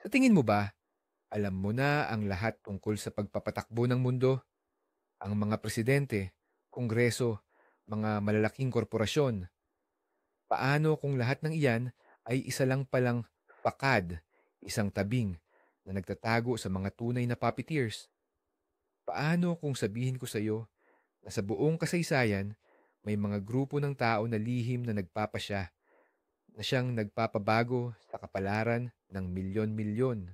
Sa tingin mo ba, alam mo na ang lahat tungkol sa pagpapatakbo ng mundo? Ang mga presidente, kongreso, mga malalaking korporasyon. Paano kung lahat ng iyan ay isa lang palang fakad, isang tabing na nagtatago sa mga tunay na puppeteers? Paano kung sabihin ko sa iyo na sa buong kasaysayan may mga grupo ng tao na lihim na nagpapasya na siyang nagpapabago sa kapalaran ng milyon-milyon?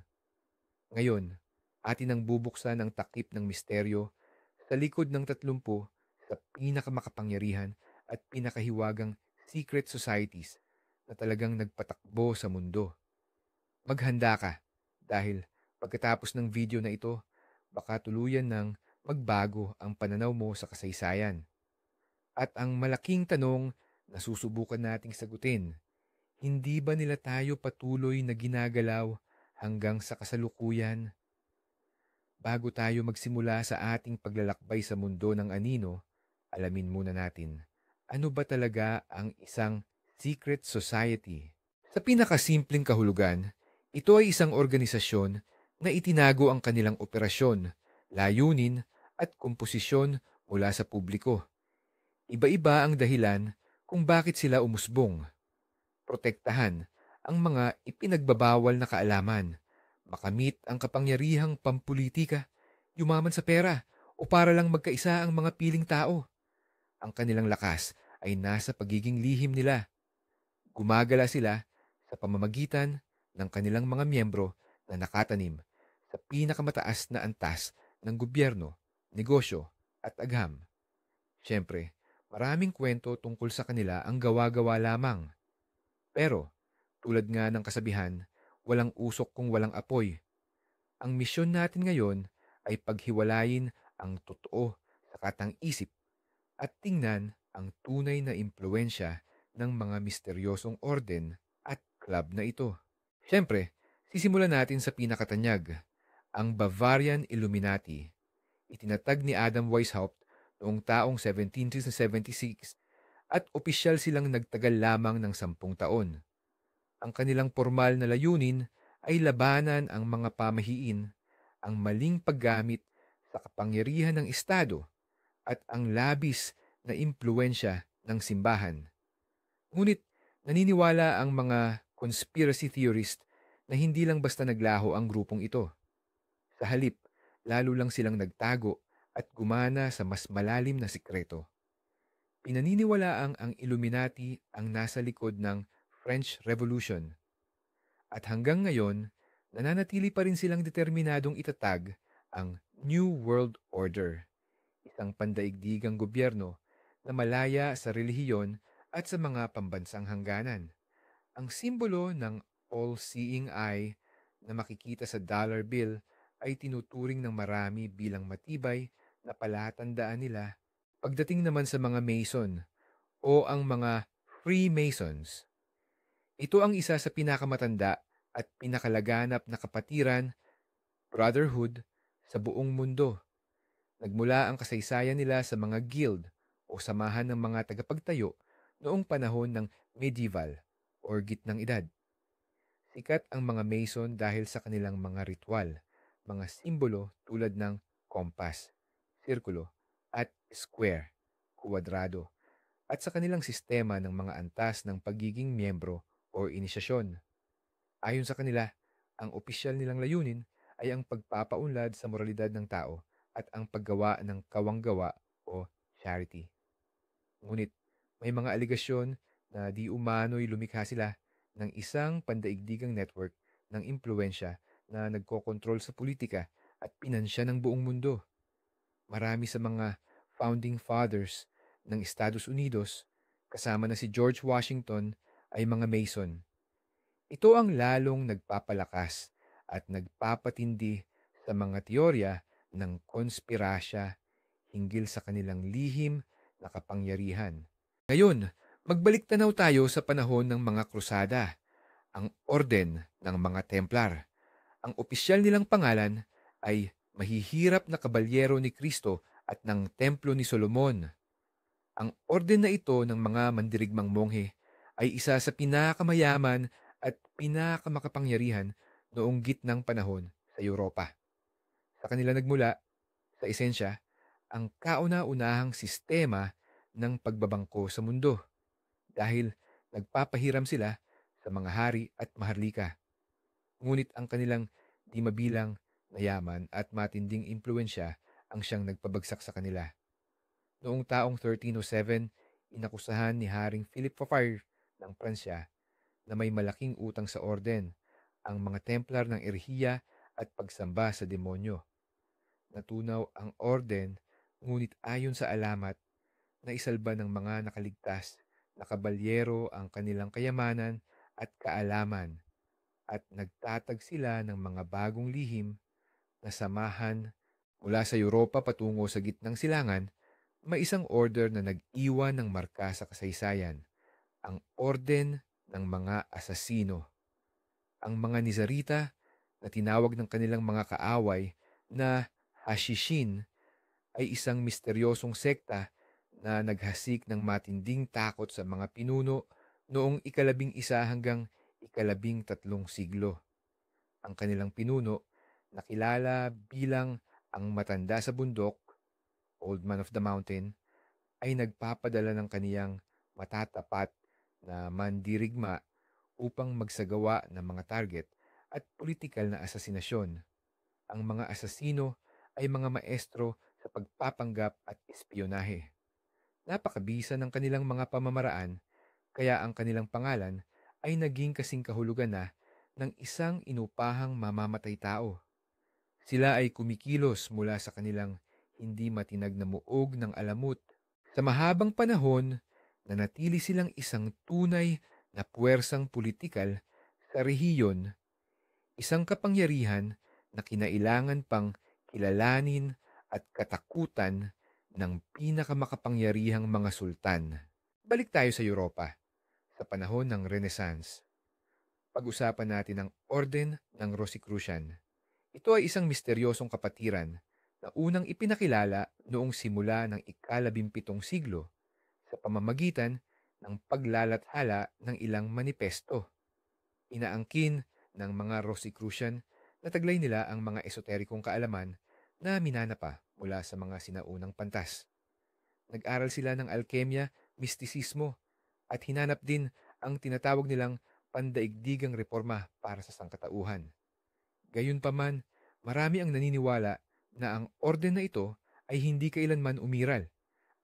Ngayon, atin ang bubuksan ang takip ng misteryo sa likod ng 30 sa pinakamakapangyarihan at pinakahiwagang secret societies na talagang nagpatakbo sa mundo. Maghanda ka dahil pagkatapos ng video na ito, baka tuluyan ng magbago ang pananaw mo sa kasaysayan. At ang malaking tanong na susubukan nating sagutin, hindi ba nila tayo patuloy na ginagalaw hanggang sa kasalukuyan? Bago tayo magsimula sa ating paglalakbay sa mundo ng anino, alamin muna natin, ano ba talaga ang isang secret society? Sa pinakasimpleng kahulugan, ito ay isang organisasyon na itinago ang kanilang operasyon, layunin at komposisyon mula sa publiko. Iba-iba ang dahilan kung bakit sila umusbong. Protektahan ang mga ipinagbabawal na kaalaman, makamit ang kapangyarihang pampulitika, yumaman sa pera, o para lang magkaisa ang mga piling tao. Ang kanilang lakas ay nasa pagiging lihim nila. Gumagala sila sa pamamagitan ng kanilang mga miyembro na nakatanim sa pinakamataas na antas ng gobyerno, negosyo at agham. Siyempre, maraming kwento tungkol sa kanila ang gawa-gawa lamang. Pero, tulad nga ng kasabihan, walang usok kung walang apoy. Ang misyon natin ngayon ay paghiwalayin ang totoo sa katang-isip at tingnan ang tunay na impluensya ng mga misteryosong orden at club na ito. Siyempre, sisimulan natin sa pinakatanyag, ang Bavarian Illuminati. Itinatag ni Adam Weishaupt noong taong 1776 at opisyal silang nagtagal lamang ng 10 taon. Ang kanilang formal na layunin ay labanan ang mga pamahiin, ang maling paggamit sa kapangyarihan ng Estado at ang labis na impluensya ng simbahan. Ngunit naniniwala ang mga conspiracy theorist na hindi lang basta naglaho ang grupong ito. Sa halip, lalo lang silang nagtago at gumana sa mas malalim na sikreto. Pinaniniwalaang ang Illuminati ang nasa likod ng French Revolution at hanggang ngayon, nananatili pa rin silang determinadong itatag ang New World Order, isang pandaigdigang gobyerno na malaya sa relihiyon at sa mga pambansang hangganan. Ang simbolo ng all-seeing eye na makikita sa dollar bill ay tinuturing ng marami bilang matibay na palatandaan nila. Pagdating naman sa mga Mason o ang mga Freemasons, ito ang isa sa pinakamatanda at pinakalaganap na kapatiran, brotherhood, sa buong mundo. Nagmula ang kasaysayan nila sa mga guild o samahan ng mga tagapagtayo noong panahon ng medieval or gitnang edad. Sikat ang mga Mason dahil sa kanilang mga ritual, mga simbolo tulad ng kompas, sirkulo, at square, kuwadrado, at sa kanilang sistema ng mga antas ng pagiging miyembro o inisyasyon. Ayon sa kanila, ang opisyal nilang layunin ay ang pagpapaunlad sa moralidad ng tao at ang paggawa ng kawanggawa o charity. Ngunit may mga aligasyon na di umano'y lumikha sila ng isang pandaigdigang network ng impluensya na nagkokontrol sa politika at pinansya ng buong mundo. Marami sa mga founding fathers ng Estados Unidos, kasama na si George Washington, ay mga Mason. Ito ang lalong nagpapalakas at nagpapatindi sa mga teorya ng konspirasya hinggil sa kanilang lihim na kapangyarihan. Ngayon, magbalik tanaw tayo sa panahon ng mga krusada, ang orden ng mga Templar. Ang opisyal nilang pangalan ay Mahihirap na Kabalyero ni Kristo at ng Templo ni Solomon. Ang orden na ito ng mga mandirigmang monghe ay isa sa pinakamayaman at pinakamakapangyarihan noong gitnang panahon sa Europa. Sa kanila nagmula, sa esensya, ang kauna-unahang sistema ng pagbabangko sa mundo dahil nagpapahiram sila sa mga hari at maharlika. Ngunit ang kanilang di mabilang na yaman at matinding impluensya ang siyang nagpabagsak sa kanila. Noong taong 1307, inakusahan ni Haring Philip Fafard ng Pransya na may malaking utang sa orden, ang mga Templar ng erehiya at pagsamba sa demonyo. Natunaw ang orden, ngunit ayon sa alamat, na isalba ng mga nakaligtas na kabalyero ang kanilang kayamanan at kaalaman at nagtatag sila ng mga bagong lihim na samahan mula sa Europa patungo sa gitnang silangan. May isang order na nag-iwan ng marka sa kasaysayan, ang Orden ng mga Asasino. Ang mga Nizarita na tinawag ng kanilang mga kaaway na Hashishin ay isang misteryosong sekta na naghasik ng matinding takot sa mga pinuno noong ika-11 hanggang ika-13 siglo. Ang kanilang pinuno, nakilala bilang ang matanda sa bundok, Old Man of the Mountain, ay nagpapadala ng kaniyang matatapat na mandirigma upang magsagawa ng mga target at politikal na asasinasyon. Ang mga asasino ay mga maestro sa pagpapanggap at espionahe. Napakabisa ng kanilang mga pamamaraan, kaya ang kanilang pangalan ay naging kasing kahulugan na ng isang inupahang mamamatay tao. Sila ay kumikilos mula sa kanilang hindi matinag na muog ng alamut. Sa mahabang panahon, nanatili silang isang tunay na puwersang politikal sa rehiyon, isang kapangyarihan na kinailangan pang kilalanin at katakutan ng pinakamakapangyarihang mga sultan. Balik tayo sa Europa, sa panahon ng Renaissance. Pag-usapan natin ang Orden ng Rosicrucian. Ito ay isang misteryosong kapatiran na unang ipinakilala noong simula ng ika-17 siglo sa pamamagitan ng paglalathala ng ilang manipesto. Inaangkin ng mga Rosicrucian na taglay nila ang mga esoterikong kaalaman na minanapa mula sa mga sinaunang pantas. Nag-aral sila ng alkemya, mistisismo, at hinanap din ang tinatawag nilang pandaigdigang reforma para sa sangkatauhan. Gayunpaman, marami ang naniniwala na ang orden na ito ay hindi kailanman umiral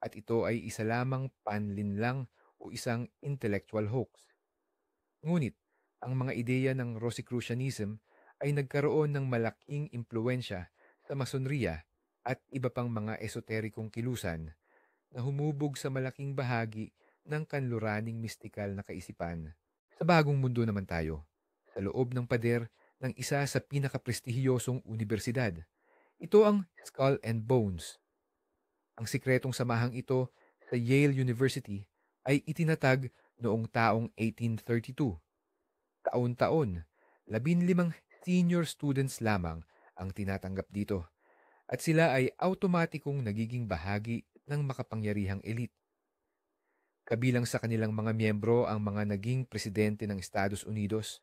at ito ay isa lamang panlinlang o isang intellectual hoax. Ngunit, ang mga ideya ng Rosicrucianism ay nagkaroon ng malaking impluensya sa masonriya at iba pang mga esoterikong kilusan na humubog sa malaking bahagi ng kanluraning mistikal na kaisipan. Sa bagong mundo naman tayo, sa loob ng pader ng isa sa pinakaprestihiyosong universidad. Ito ang Skull and Bones. Ang sikretong samahang ito sa Yale University ay itinatag noong taong 1832. Taon-taon, 15 senior students lamang ang tinatanggap dito at sila ay automatikong nagiging bahagi ng makapangyarihang elite. Kabilang sa kanilang mga miyembro ang mga naging presidente ng Estados Unidos,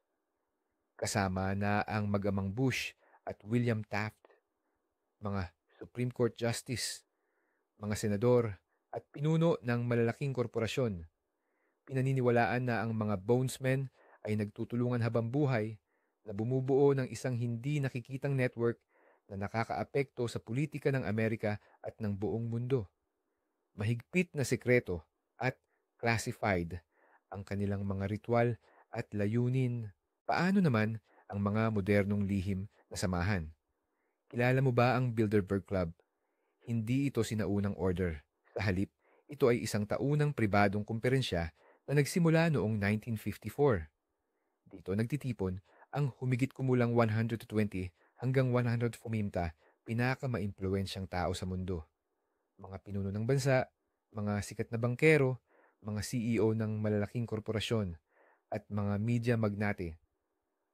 kasama na ang mag-amang Bush at William Taft, mga Supreme Court Justice, mga senador at pinuno ng malalaking korporasyon. Pinaniniwalaan na ang mga Bonesmen ay nagtutulungan habang buhay na bumubuo ng isang hindi nakikitang network na nakakaapekto sa politika ng Amerika at ng buong mundo. Mahigpit na sekreto at classified ang kanilang mga ritual at layunin. Paano naman ang mga modernong lihim na samahan? Kilala mo ba ang Bilderberg Club? Hindi ito sinaunang order. Sa halip, ito ay isang taunang pribadong kumperensya na nagsimula noong 1954. Dito nagtitipon ang humigit kumulang 120 hanggang 100 fuminta pinakamaimpluwensyang tao sa mundo. Mga pinuno ng bansa, mga sikat na bangkero, mga CEO ng malalaking korporasyon, at mga media magnate.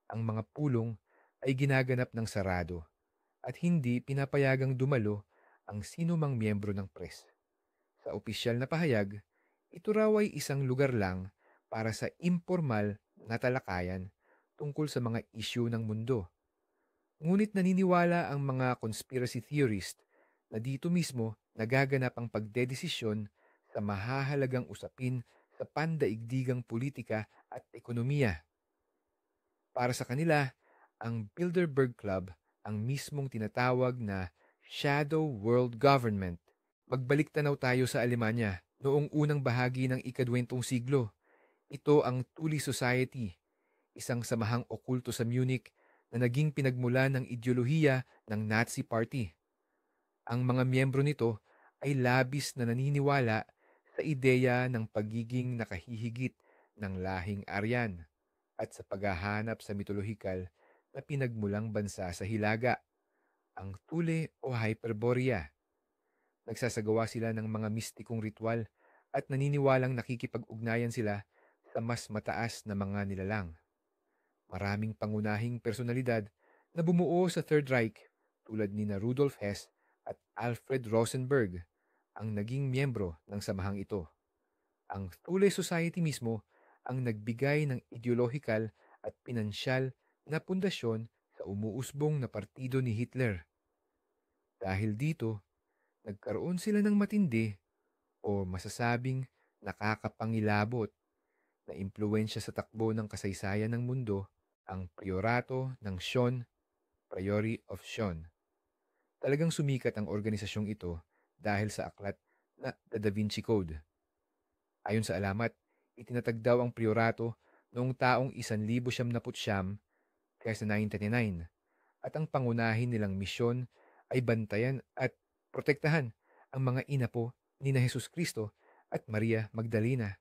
Ang mga pulong ay ginaganap ng sarado at hindi pinapayagang dumalo ang sinumang miyembro ng press. Sa opisyal na pahayag, ito raw ay isang lugar lang para sa impormal na talakayan tungkol sa mga isyu ng mundo. Ngunit naniniwala ang mga conspiracy theorist na dito mismo nagaganap ang pagdedesisyon sa mahahalagang usapin sa pandaigdigang politika at ekonomiya. Para sa kanila, ang Bilderberg Club ang mismong tinatawag na shadow world government. Magbalik tanaw tayo sa Alemanya noong unang bahagi ng ika-20 siglo. Ito ang Thule Society, isang samahang okulto sa Munich na naging pinagmulan ng ideolohiya ng Nazi Party. Ang mga miyembro nito ay labis na naniniwala sa ideya ng pagiging nakahihigit ng lahing Aryan at sa paghahanap sa mitolohikal na pinagmulang bansa sa Hilaga, ang Thule o Hyperborea. Nagsasagawa sila ng mga mistikong ritual at naniniwalang nakikipag-ugnayan sila sa mas mataas na mga nilalang. Maraming pangunahing personalidad na bumuo sa Third Reich tulad ni na Rudolf Hess at Alfred Rosenberg ang naging miyembro ng samahang ito. Ang Thule Society mismo ang nagbigay ng ideolohikal at pinansyal na pundasyon sa umuusbong na partido ni Hitler. Dahil dito, nagkaroon sila ng matindi o masasabing nakakapangilabot na impluensya sa takbo ng kasaysayan ng mundo, ang priorato ng Sion, Priory of Sion. Talagang sumikat ang organisasyong ito dahil sa aklat na The Da Vinci Code. Ayon sa alamat, itinatag daw ang priorato noong taong 1939 kaysa 1939 at ang pangunahin nilang misyon ay bantayan at protektahan ang mga inapo ni na Jesus Cristo at Maria Magdalena.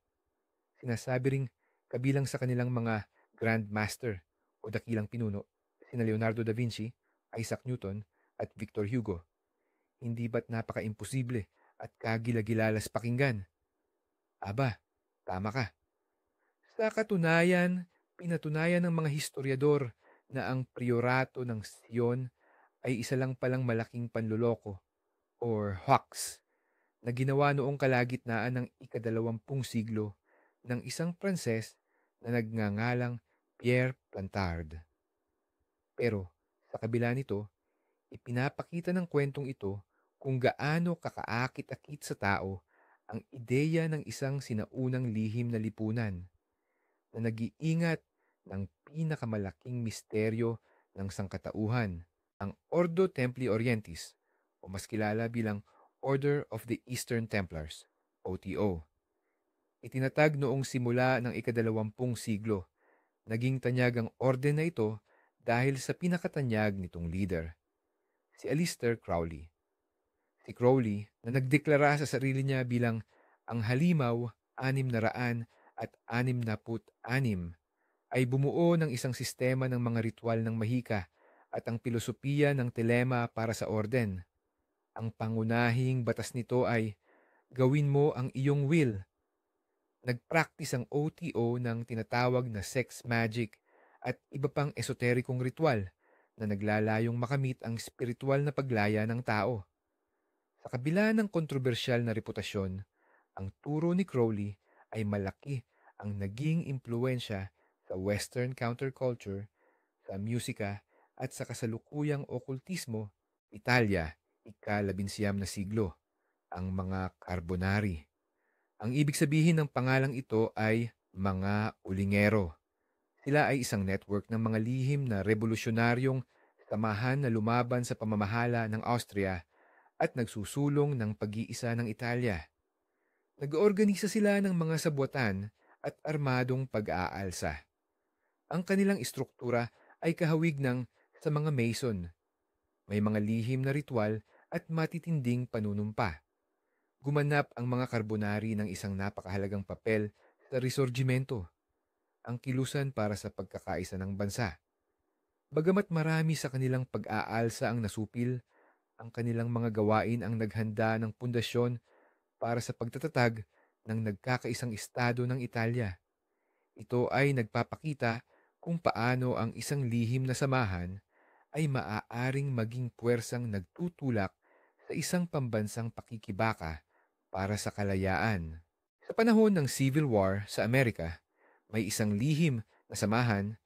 Sinasabi ring kabilang sa kanilang mga Grand Master o dakilang pinuno, sina Leonardo da Vinci, Isaac Newton at Victor Hugo. Hindi ba't napaka-imposible at kagilagilalas pakinggan? Aba, tama ka. Sa katunayan, pinatunayan ng mga historiador na ang priorato ng Sion ay isa lang palang malaking panloloko or hoax na ginawa noong kalagitnaan ng ika-20 siglo ng isang Pranses na nagngangalang Pierre Plantard. Pero sa kabila nito, ipinapakita ng kwentong ito kung gaano kakaakit-akit sa tao ang ideya ng isang sinaunang lihim na lipunan na nag-iingat ng pinakamalaking misteryo ng sangkatauhan, ang Ordo Templi Orientis o mas kilala bilang Order of the Eastern Templars, OTO. Itinatag noong simula ng ika-20 siglo. Naging tanyag ang orden na ito dahil sa pinakatanyag nitong leader, si Aleister Crowley. Si Crowley na nagdeklara sa sarili niya bilang ang halimaw 666 ay bumuo ng isang sistema ng mga ritual ng mahika at ang pilosopiya ng telema para sa orden. Ang pangunahing batas nito ay gawin mo ang iyong will. Nagpractice ang OTO ng tinatawag na sex magic at iba pang esoterikong ritual na naglalayong makamit ang spiritual na paglaya ng tao. Sa kabila ng kontrobersyal na reputasyon, ang turo ni Crowley ay malaki ang naging impluensya sa Western counterculture, sa musika at sa kasalukuyang okultismo, Italia, ika-19 na siglo, ang mga Carbonari. Ang ibig sabihin ng pangalang ito ay mga ulingero. Sila ay isang network ng mga lihim na revolusyonaryong samahan na lumaban sa pamamahala ng Austria at nagsusulong ng pag-iisa ng Italia. Nag-oorganisa sila ng mga sabwatan at armadong pag-aalsa. Ang kanilang istruktura ay kahawig ng sa mga Mason. May mga lihim na ritual at matitinding panunumpa. Gumanap ang mga Carbonari ng isang napakahalagang papel sa Risorgimento, ang kilusan para sa pagkakaisa ng bansa. Bagamat marami sa kanilang pag-aalsa ang nasupil, ang kanilang mga gawain ang naghanda ng pundasyon para sa pagtatatag ng nagkakaisang estado ng Italia. Ito ay nagpapakita kung paano ang isang lihim na samahan ay maaaring maging puwersang nagtutulak sa isang pambansang pakikibaka para sa kalayaan. Sa panahon ng Civil War sa Amerika, may isang lihim na samahan,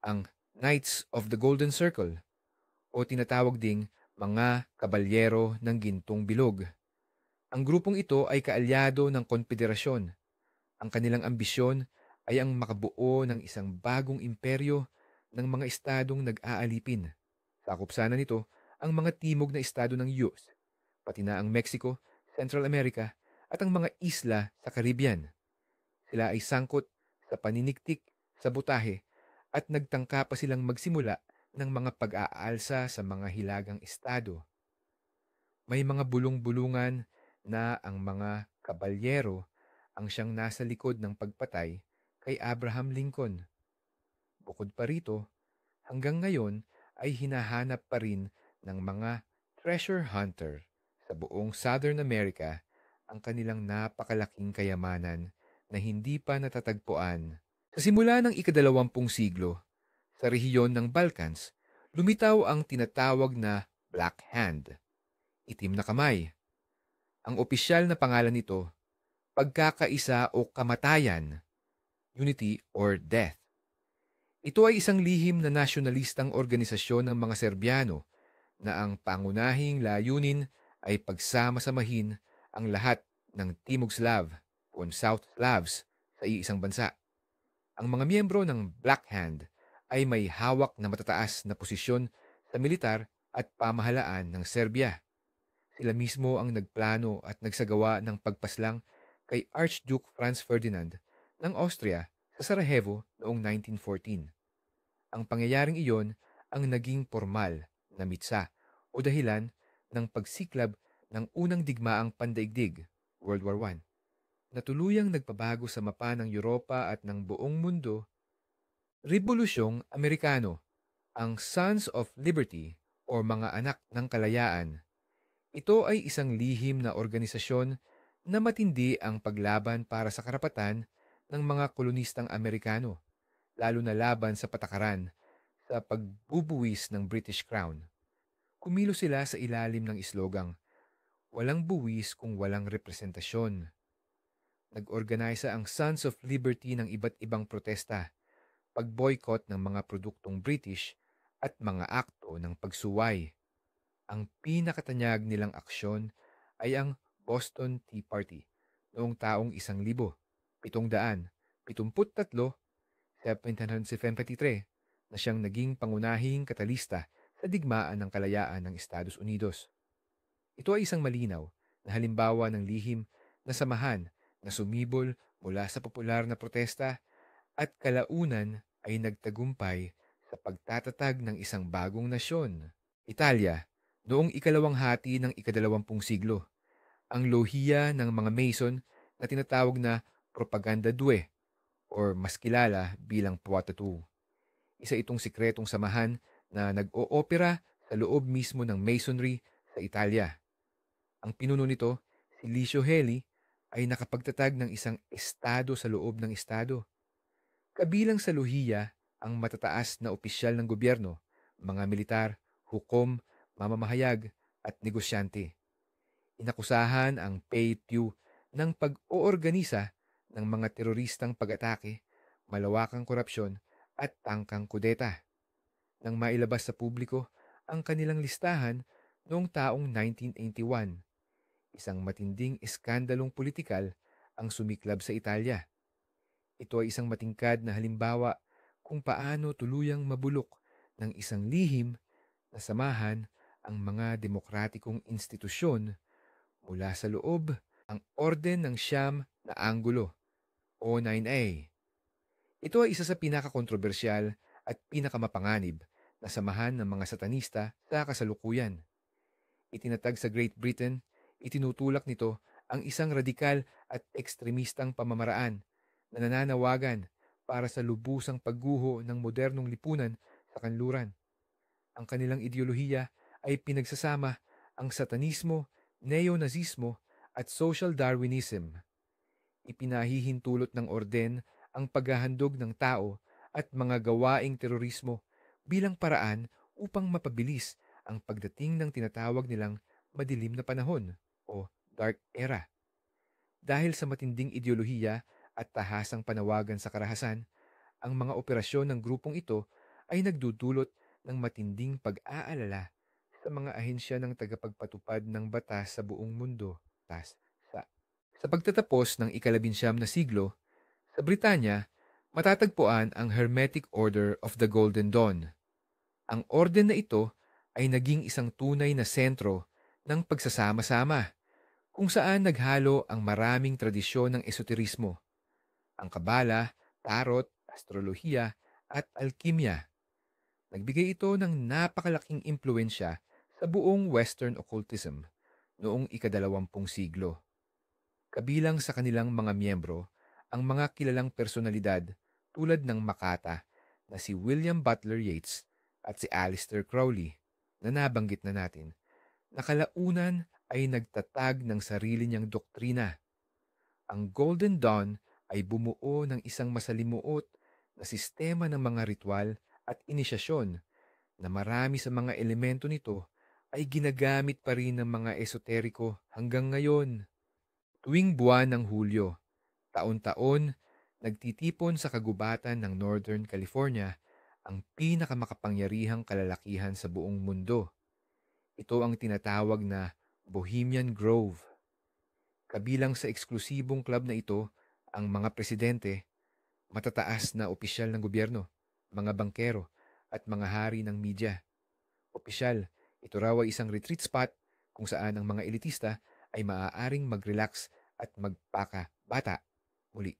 ang Knights of the Golden Circle o tinatawag ding mga kabalyero ng gintong bilog. Ang grupong ito ay kaalyado ng konfederasyon. Ang kanilang ambisyon ay ang makabuo ng isang bagong imperyo ng mga estadong nag-aalipin. Sakop sana nito ang mga timog na estado ng US, pati na ang Mexico, Central America at ang mga isla sa Caribbean. Sila ay sangkot sa paniniktik, sabotahe at nagtangka pa silang magsimula ng mga pag-aalsa sa mga hilagang estado. May mga bulong-bulungan na ang mga kabalyero ang siyang nasa likod ng pagpatay kay Abraham Lincoln. Bukod pa rito, hanggang ngayon ay hinahanap pa rin ng mga treasure hunter sa buong Southern America ang kanilang napakalaking kayamanan na hindi pa natatagpuan. Sa simula ng ika-20 siglo, sa rehiyon ng Balkans, lumitaw ang tinatawag na Black Hand, itim na kamay. Ang opisyal na pangalan nito, pagkakaisa o kamatayan, unity or death. Ito ay isang lihim na nasyonalistang organisasyon ng mga Serbiyano na ang pangunahing layunin ay pagsama-samahin ang lahat ng Timog Slav o South Slavs sa iisang bansa. Ang mga miyembro ng Black Hand ay may hawak na matataas na posisyon sa militar at pamahalaan ng Serbia. Sila mismo ang nagplano at nagsagawa ng pagpaslang kay Archduke Franz Ferdinand ng Austria sa Sarajevo noong 1914. Ang pangyayaring iyon ang naging formal na mitsa o dahilan ng pagsiklab ng unang digmaang pandaigdig, World War I, na tuluyang nagpabago sa mapa ng Europa at ng buong mundo. Rebolusyong Amerikano, ang Sons of Liberty o mga anak ng kalayaan. Ito ay isang lihim na organisasyon na matindi ang paglaban para sa karapatan ng mga kolonistang Amerikano, lalo na laban sa patakaran sa pagbubuwis ng British Crown. Kumilos sila sa ilalim ng islogang, walang buwis kung walang representasyon. Nag-organisa ang Sons of Liberty ng iba't ibang protesta, pag-boycott ng mga produktong British at mga akto ng pagsuway. Ang pinakatanyag nilang aksyon ay ang Boston Tea Party noong taong 1773, 1773, na siyang naging pangunahing katalista sa digmaan ng kalayaan ng Estados Unidos. Ito ay isang malinaw na halimbawa ng lihim na samahan na sumibol mula sa popular na protesta at kalaunan ay nagtagumpay sa pagtatatag ng isang bagong nasyon. Italia, noong ikalawang hati ng ika-20 siglo, ang lohiya ng mga Mason na tinatawag na Propaganda Due or mas kilala bilang Puatatu. Isa itong sikretong samahan na nag-oopera sa loob mismo ng Masonry sa Italia. Ang pinuno nito, si Licio Heli, ay nakapagtatag ng isang estado sa loob ng estado. Kabilang sa lohiya ang matataas na opisyal ng gobyerno, mga militar, hukom, mamamahayag at negosyante. Inakusahan ang PATU ng pag-oorganisa ng mga teroristang pag-atake, malawakang korupsyon at tangkang kudeta. Nang mailabas sa publiko ang kanilang listahan noong taong 1981, isang matinding iskandalong politikal ang sumiklab sa Italia. Ito ay isang matingkad na halimbawa kung paano tuluyang mabulok ng isang lihim na samahan ang mga demokratikong institusyon mula sa loob ang Orden ng Siyam na Anggulo o 9A. Ito ay isa sa pinakakontrobersyal at pinakamapanganib na samahan ng mga satanista sa kasalukuyan. Itinatag sa Great Britain, itinutulak nito ang isang radikal at ekstremistang pamamaraan na nananawagan para sa lubusang pagguho ng modernong lipunan sa kanluran. Ang kanilang ideolohiya ay pinagsasama ang satanismo, neo-nazismo at social Darwinism. Ipinahihintulot ng orden ang paghahandog ng tao at mga gawaing terorismo bilang paraan upang mapabilis ang pagdating ng tinatawag nilang madilim na panahon o Dark Era. Dahil sa matinding ideolohiya at tahasang panawagan sa karahasan, ang mga operasyon ng grupong ito ay nagdudulot ng matinding pag-aalala sa mga ahensya ng tagapagpatupad ng batas sa buong mundo. Sa, sa pagtatapos ng ikalabinsyam na siglo, sa Britanya, matatagpuan ang Hermetic Order of the Golden Dawn. Ang orden na ito ay naging isang tunay na sentro ng pagsasama-sama kung saan naghalo ang maraming tradisyon ng esoterismo, ang kabala, tarot, astrolohiya at alkimya. Nagbigay ito ng napakalaking impluensya sa buong Western occultism noong ikadalawampung siglo. Kabilang sa kanilang mga miyembro ang mga kilalang personalidad tulad ng Makata na si William Butler Yeats at si Aleister Crowley na nabanggit na natin, na kalaunan ay nagtatag ng sarili niyang doktrina. Ang Golden Dawn ay bumuo ng isang masalimuot na sistema ng mga ritual at inisyasyon na marami sa mga elemento nito ay ginagamit pa rin ng mga esoteriko hanggang ngayon. Tuwing buwan ng Hulyo, taon-taon, nagtitipon sa kagubatan ng Northern California ang pinakamakapangyarihang kalalakihan sa buong mundo. Ito ang tinatawag na Bohemian Grove. Kabilang sa eksklusibong club na ito ang mga presidente, matataas na opisyal ng gobyerno, mga bangkero, at mga hari ng media. Opisyal, ito raw ay isang retreat spot kung saan ang mga elitista ay maaaring mag-relax at magpaka-bata muli.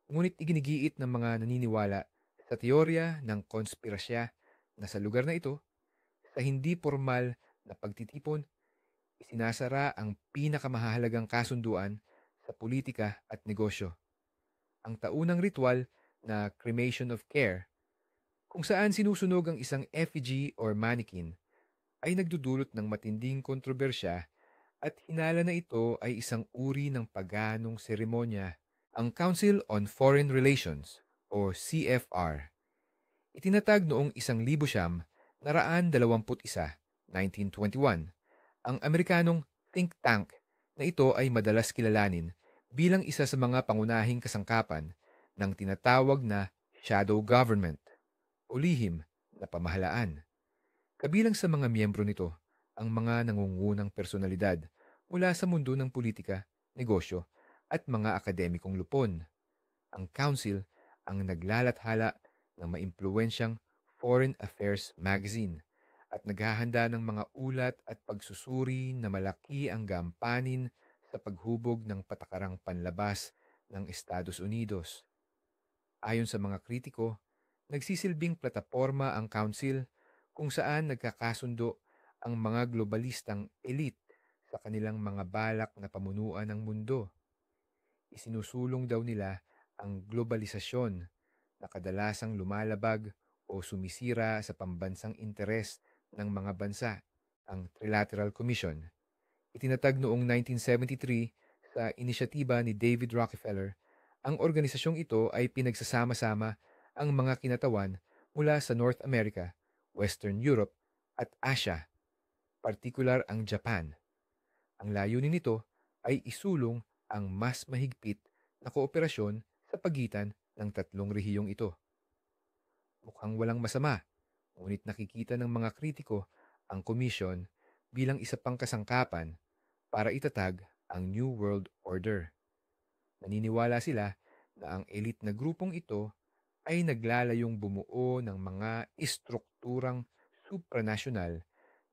Ngunit iginigiit ng mga naniniwala sa teorya ng konspirasya na sa lugar na ito, sa hindi formal na pagtitipon, isinasara ang pinakamahalagang kasunduan sa politika at negosyo. Ang taunang ritual na cremation of care, kung saan sinusunog ang isang effigy or mannequin, ay nagdudulot ng matinding kontrobersya at hinala na ito ay isang uri ng paganong seremonya. Ang Council on Foreign Relations o CFR, itinatag noong 1921, ang Amerikanong think tank na ito ay madalas kilalanin bilang isa sa mga pangunahing kasangkapan ng tinatawag na shadow government o lihim na pamahalaan. Kabilang sa mga miyembro nito ang mga nangungunang personalidad mula sa mundo ng politika, negosyo, at mga akademikong lupon. Ang Council ang naglalathala ng maimpluwensyang Foreign Affairs magazine at naghahanda ng mga ulat at pagsusuri na malaki ang gampanin sa paghubog ng patakarang panlabas ng Estados Unidos. Ayon sa mga kritiko, nagsisilbing plataporma ang Council kung saan nagkakasundo ang mga globalistang elite sa kanilang mga balak na pamunuan ng mundo. Isinusulong daw nila ang globalisasyon na kadalasang lumalabag o sumisira sa pambansang interes ng mga bansa. Ang Trilateral Commission, itinatag noong 1973 sa inisyatiba ni David Rockefeller. Ang organisasyong ito ay pinagsasama-sama ang mga kinatawan mula sa North America, Western Europe at Asia, partikular ang Japan. Ang layunin nito ay isulong ang mas mahigpit na kooperasyon sa pagitan ng tatlong rehiyong ito. Mukhang walang masama, ngunit nakikita ng mga kritiko ang komisyon bilang isa pang kasangkapan para itatag ang New World Order. Naniniwala sila na ang elite na grupong ito ay naglalayong bumuo ng mga istrukturang supranasyonal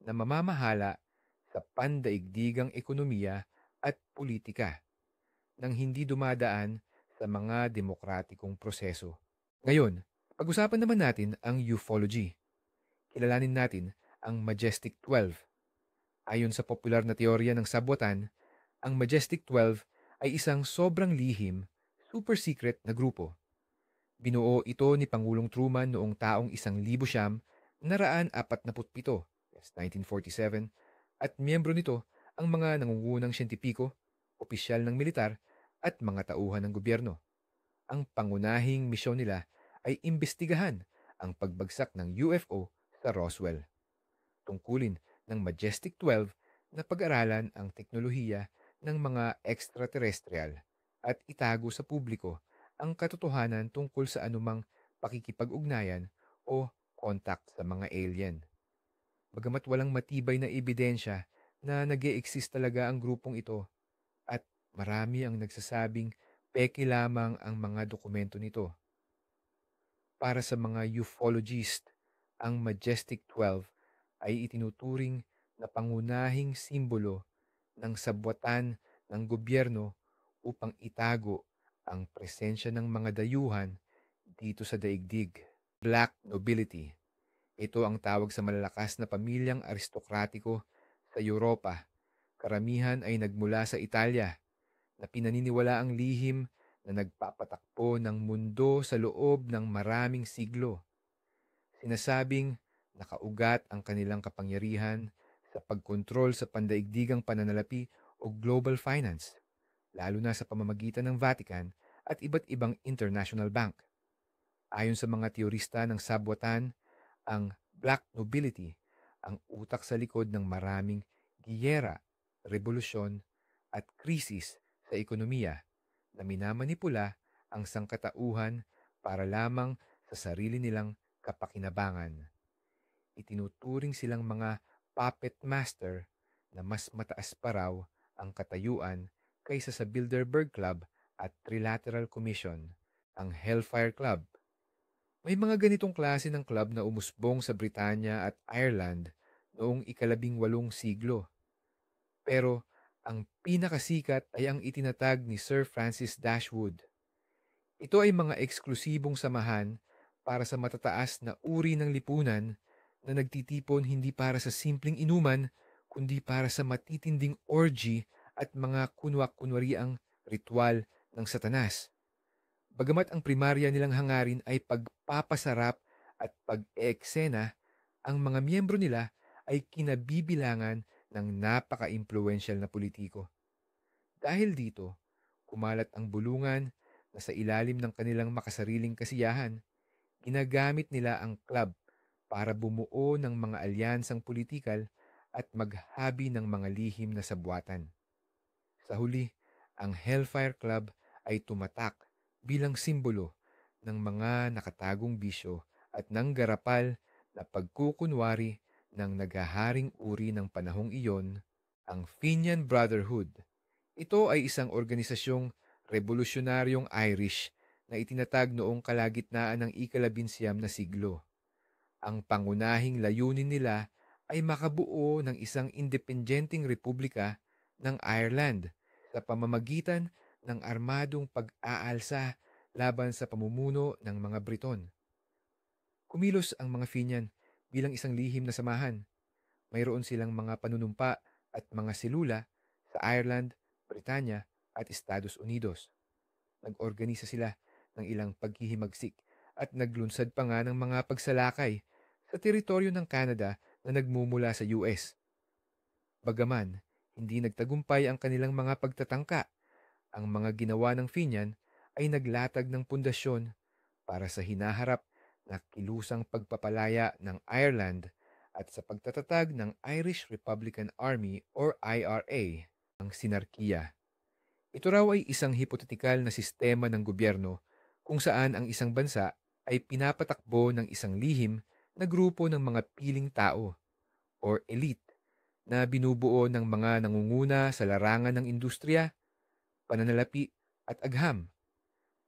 na mamamahala sa pandaigdigang ekonomiya at politika nang hindi dumadaan sa mga demokratikong proseso. Ngayon, pag-usapan naman natin ang ufology. Kilalanin natin ang Majestic 12. Ayon sa popular na teorya ng sabwatan, ang Majestic 12 ay isang sobrang lihim, super secret na grupo. Binuo ito ni Pangulong Truman noong taong 1947, yes, 1947, at miyembro nito ang mga nangungunang siyentipiko, opisyal ng militar, at mga tauhan ng gobyerno. Ang pangunahing misyon nila ay imbestigahan ang pagbagsak ng UFO sa Roswell. Tungkulin ng Majestic 12 na pag-aralan ang teknolohiya ng mga extraterrestrial at itago sa publiko ang katotohanan tungkol sa anumang pakikipag-ugnayan o contact sa mga alien. Bagamat walang matibay na ebidensya na nag-e-exist talaga ang grupong ito at marami ang nagsasabing peke lamang ang mga dokumento nito. Para sa mga ufologist, ang Majestic 12 ay itinuturing na pangunahing simbolo ng sabwatan ng gobyerno upang itago ang presensya ng mga dayuhan dito sa daigdig. Black nobility. Ito ang tawag sa malalakas na pamilyang aristokratiko sa Europa. Karamihan ay nagmula sa Italia na pinaniniwala ang lihim na nagpapatakbo ng mundo sa loob ng maraming siglo. Sinasabing nakaugat ang kanilang kapangyarihan sa pagkontrol sa pandaigdigang pananalapi o global finance, lalo na sa pamamagitan ng Vatican at iba't ibang international bank. Ayon sa mga teorista ng sabwatan, ang black nobility ang utak sa likod ng maraming giyera, revolusyon at krisis sa ekonomiya na minamanipula ang sangkatauhan para lamang sa sarili nilang kapakinabangan. Itinuturing silang mga puppet master na mas mataas pa raw ang katayuan kaysa sa Bilderberg Club at Trilateral Commission, ang Hellfire Club. May mga ganitong klase ng club na umusbong sa Britanya at Ireland noong ika-18 siglo. Pero ang pinakasikat ay ang itinatag ni Sir Francis Dashwood. Ito ay mga eksklusibong samahan para sa matataas na uri ng lipunan na nagtitipon hindi para sa simpleng inuman, kundi para sa matitinding orgy at mga kunwak-kunwariang ritual ng Satanas. Bagamat ang primarya nilang hangarin ay pagpapasarap at pag-eksena, ang mga miyembro nila ay kinabibilangan ng napaka-impluensyal na politiko. Dahil dito, kumalat ang bulungan na sa ilalim ng kanilang makasariling kasiyahan, ginagamit nila ang club para bumuo ng mga alyansang politikal at maghabi ng mga lihim na sabwatan. Sa huli, ang Hellfire Club ay tumatak bilang simbolo ng mga nakatagong bisyo at ng garapal na pagkukunwari ng naghaharing uri ng panahong iyon, ang Fenian Brotherhood. Ito ay isang organisasyong revolusyonaryong Irish na itinatag noong kalagitnaan ng ika-19 na siglo. Ang pangunahing layunin nila ay makabuo ng isang independenteng republika ng Ireland sa pamamagitan ng armadong pag-aalsa laban sa pamumuno ng mga Briton. Kumilos ang mga Fenian bilang isang lihim na samahan. Mayroon silang mga panunumpa at mga selula sa Ireland, Britanya at Estados Unidos. Nag-organisa sila ng ilang paghihimagsik at naglunsad pa nga ng mga pagsalakay sa teritoryo ng Canada na nagmumula sa US. Bagaman, hindi nagtagumpay ang kanilang mga pagtatangka. Ang mga ginawa ng Fenian ay naglatag ng pundasyon para sa hinaharap na kilusang pagpapalaya ng Ireland at sa pagtatatag ng Irish Republican Army or IRA, ang sinarkiya. Ito raw ay isang hipotetikal na sistema ng gobyerno kung saan ang isang bansa ay pinapatakbo ng isang lihim na grupo ng mga piling tao or elite na binubuo ng mga nangunguna sa larangan ng industriya, pananalapi at agham.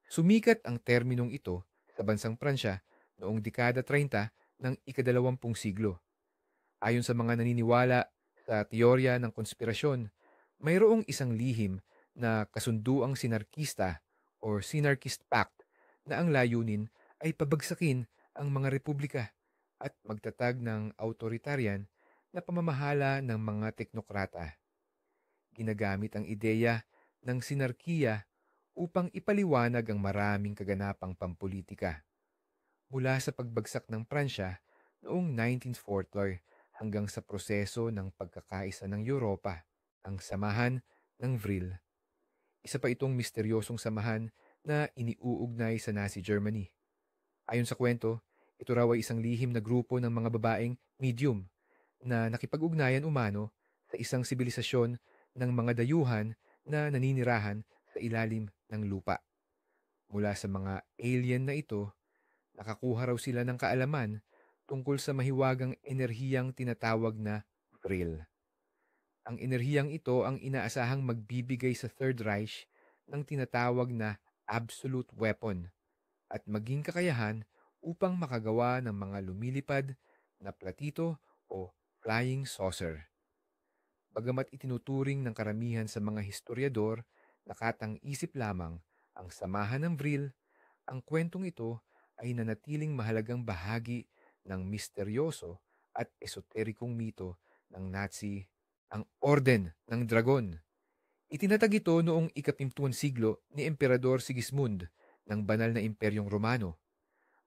Sumikat ang terminong ito sa bansang Pransya noong dekada 30 ng ika-20 siglo. Ayon sa mga naniniwala sa teorya ng konspirasyon, mayroong isang lihim na kasunduang sinarkista or Synarchist Pact na ang layunin ay pabagsakin ang mga republika at magtatag ng autoritarian na pamamahala ng mga teknokrata. Ginagamit ang ideya ng sinarkiya upang ipaliwanag ang maraming kaganapang pampolitika. Mula sa pagbagsak ng Pransya noong 1940 hanggang sa proseso ng pagkakaisa ng Europa, ang samahan ng Vril. Isa pa itong misteryosong samahan na iniuugnay sa Nazi Germany. Ayon sa kwento, ito raw ay isang lihim na grupo ng mga babaeng medium na nakipag-ugnayan umano sa isang sibilisasyon ng mga dayuhan na naninirahan sa ilalim ng lupa. Mula sa mga alien na ito, nakakuha raw sila ng kaalaman tungkol sa mahiwagang enerhiyang tinatawag na Vril. Ang enerhiyang ito ang inaasahang magbibigay sa Third Reich ng tinatawag na absolute weapon at maging kakayahan upang makagawa ng mga lumilipad na platito o flying saucer. Bagamat itinuturing ng karamihan sa mga historiador na katang-isip lamang ang samahan ng Vril, ang kwentong ito ay nanatiling mahalagang bahagi ng misteryoso at esoterikong mito ng Nazi, ang Orden ng Dragon. Itinatag ito noong ika-5 siglo ni Emperador Sigismund ng banal na Imperyong Romano.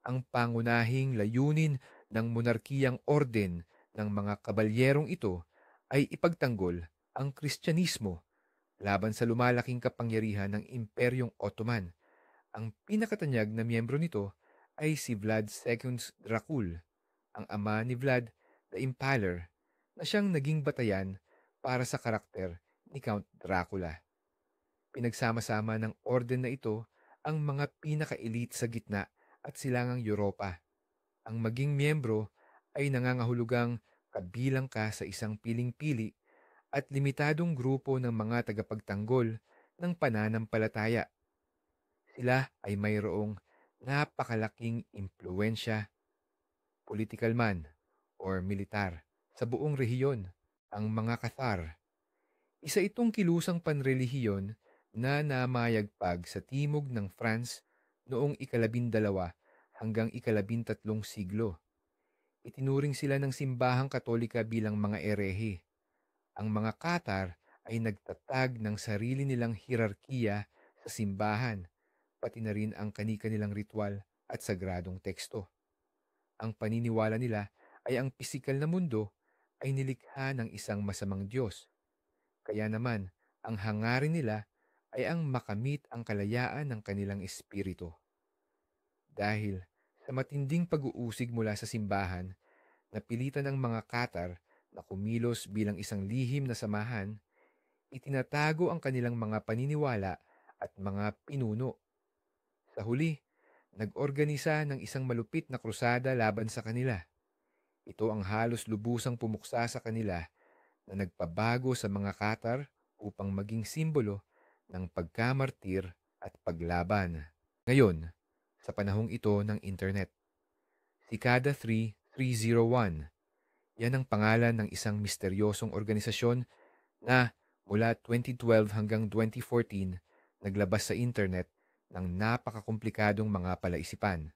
Ang pangunahing layunin ng monarkiyang orden ng mga kabalyerong ito ay ipagtanggol ang Kristyanismo laban sa lumalaking kapangyarihan ng Imperyong Ottoman. Ang pinakatanyag na miyembro nito ay si Vlad II Dracul, ang ama ni Vlad the Impaler, na siyang naging batayan para sa karakter ni Count Dracula. Pinagsama-sama ng orden na ito ang mga pinaka-elite sa gitna at silangang Europa. Ang maging miyembro ay nangangahulugang kabilang ka sa isang piling-pili at limitadong grupo ng mga tagapagtanggol ng pananampalataya. Sila ay mayroong napakalaking impluensya, political man or militar, sa buong rehiyon, ang mga Cathar. Isa itong kilusang panrelihiyon na namayagpag sa timog ng France noong ika-12 hanggang ika-13 siglo. Itinuring sila ng simbahang Katolika bilang mga erehe. Ang mga Cathar ay nagtatag ng sarili nilang hierarkiya sa simbahan, pati na rin ang kani-kanilang ritual at sagradong teksto. Ang paniniwala nila ay ang pisikal na mundo ay nilikha ng isang masamang Diyos. Kaya naman, ang hangarin nila ay ang makamit ang kalayaan ng kanilang espiritu. Dahil sa matinding pag-uusig mula sa simbahan, napilitan ang mga Cathar na kumilos bilang isang lihim na samahan, itinatago ang kanilang mga paniniwala at mga pinuno. Sa huli, nag-organisa ng isang malupit na krusada laban sa kanila. Ito ang halos lubusang pumuksa sa kanila na nagpabago sa mga Cathar upang maging simbolo ng pagkamartir at paglaban. Ngayon, sa panahong ito ng internet, Cicada 3301, yan ang pangalan ng isang misteryosong organisasyon na mula 2012 hanggang 2014 naglabas sa internet ng napakakomplikadong mga palaisipan.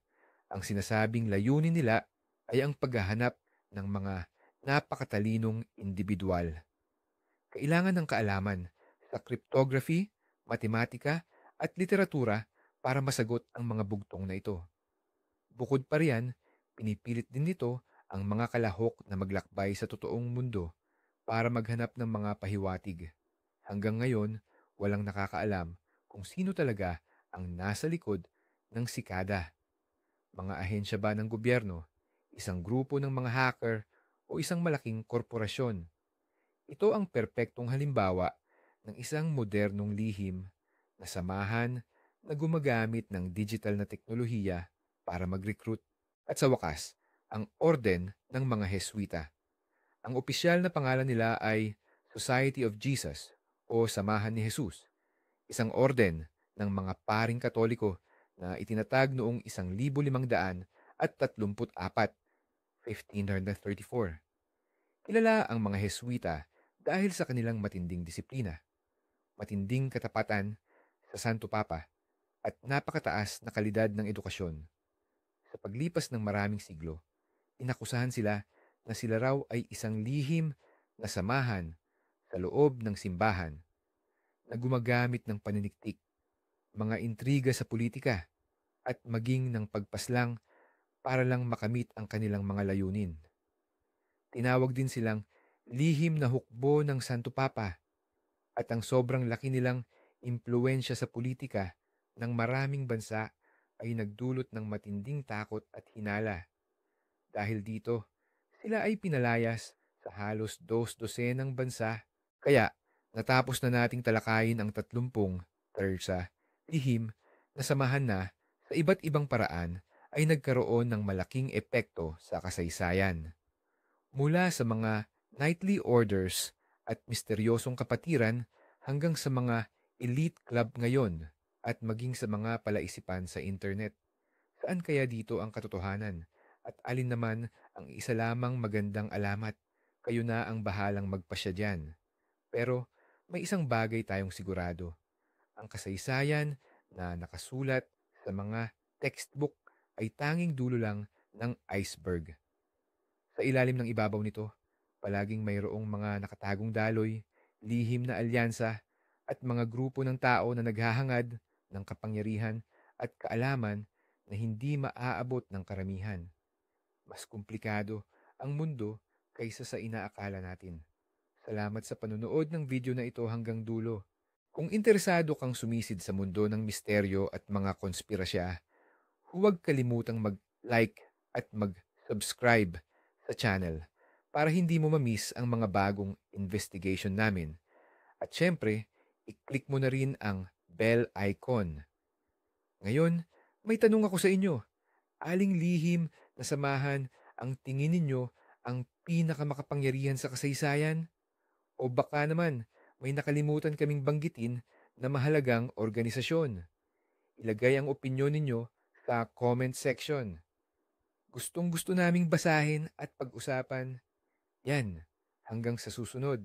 Ang sinasabing layunin nila ay ang paghahanap ng mga napakatalinong individual. Kailangan ng kaalaman sa cryptography, matematika at literatura para masagot ang mga bugtong na ito. Bukod pa riyan, pinipilit din nito ang mga kalahok na maglakbay sa totoong mundo para maghanap ng mga pahiwatig. Hanggang ngayon, walang nakakaalam kung sino talaga ang nasa likod ng Cicada. Mga ahensya ba ng gobyerno, isang grupo ng mga hacker o isang malaking korporasyon? Ito ang perpektong halimbawa ng isang modernong lihim na samahan na gumagamit ng digital na teknolohiya para mag-recruit. At sa wakas, ang Orden ng mga Heswita. Ang opisyal na pangalan nila ay Society of Jesus o Samahan ni Jesus, isang orden ng mga paring Katoliko na itinatag noong 1534, 1534. Kilala ang mga Heswita dahil sa kanilang matinding disiplina, matinding katapatan sa Santo Papa, at napakataas na kalidad ng edukasyon. Sa paglipas ng maraming siglo, inakusahan sila na sila raw ay isang lihim na samahan sa loob ng simbahan na gumagamit ng paniniktik, mga intriga sa politika, at maging ng pagpaslang para lang makamit ang kanilang mga layunin. Tinawag din silang lihim na hukbo ng Santo Papa at ang sobrang laki nilang impluensya sa politika ng maraming bansa ay nagdulot ng matinding takot at hinala. Dahil dito, sila ay pinalayas sa halos 2 dosenang bansa. Kaya, natapos na nating talakayin ang 30 tersa, lihim na samahan na sa iba't ibang paraan ay nagkaroon ng malaking epekto sa kasaysayan. Mula sa mga nightly orders at misteryosong kapatiran hanggang sa mga elite club ngayon at maging sa mga palaisipan sa internet. Saan kaya dito ang katotohanan? At alin naman ang isa lamang magandang alamat? Kayo na ang bahalang magpasya diyan. Pero may isang bagay tayong sigurado. Ang kasaysayan na nakasulat sa mga textbook ay tanging dulo lang ng iceberg. Sa ilalim ng ibabaw nito, palaging mayroong mga nakatagong daloy, lihim na alyansa, at mga grupo ng tao na naghahangad ng kapangyarihan at kaalaman na hindi maaabot ng karamihan. Mas komplikado ang mundo kaysa sa inaakala natin. Salamat sa panonood ng video na ito hanggang dulo. Kung interesado kang sumisid sa mundo ng misteryo at mga konspirasya, huwag kalimutang mag-like at mag-subscribe sa channel para hindi mo ma-miss ang mga bagong investigation namin. At syempre, i-click mo na rin ang bell icon. Ngayon, may tanong ako sa inyo. Aling lihim na samahan ang tingin ninyo ang pinakamakapangyarihan sa kasaysayan? O baka naman, may nakalimutan kaming banggitin na mahalagang organisasyon? Ilagay ang opinyon ninyo sa comment section. Gustong gusto naming basahin at pag-usapan. Yan, hanggang sa susunod.